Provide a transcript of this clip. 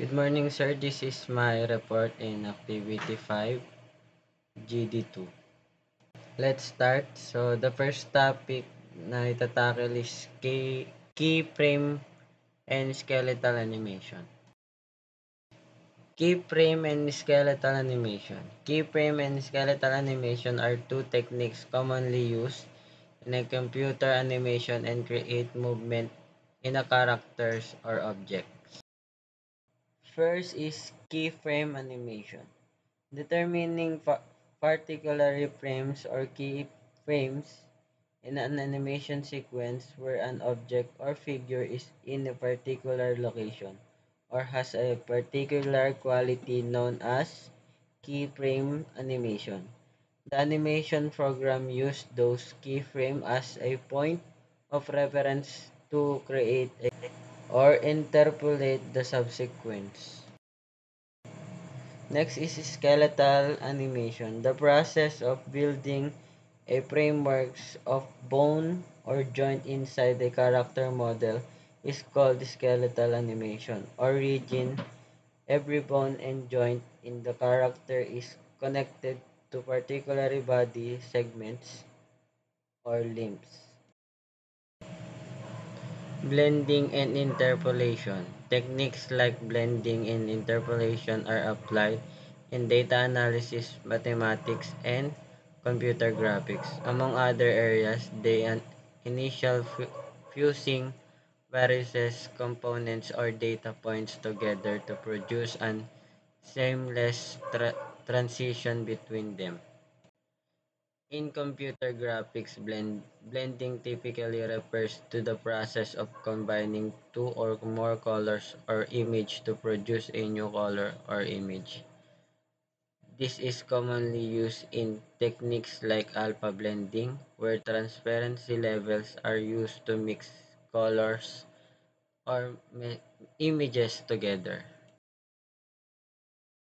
Good morning, sir. This is my report in Activity 5, GD2. Let's start. So, the first topic na itatackle is keyframe and skeletal animation. Keyframe and skeletal animation. Keyframe and skeletal animation are two techniques commonly used in a computer animation and create movement in a characters or objects. First is keyframe animation. Determining particular frames or keyframes in an animation sequence where an object or figure is in a particular location or has a particular quality known as keyframe animation. The animation program uses those keyframes as a point of reference to create or interpolate the subsequence. Next is skeletal animation, the process of building a framework of bone or joint inside a character model is called skeletal animation. Origin, every bone and joint in the character is connected to particular body segments or limbs. Blending and interpolation. Techniques like blending and interpolation are applied in data analysis, mathematics, and computer graphics. Among other areas, they initial fusing various components or data points together to produce an seamless transition between them. In computer graphics, blending typically refers to the process of combining two or more colors or image to produce a new color or image. This is commonly used in techniques like alpha blending, where transparency levels are used to mix colors or images together.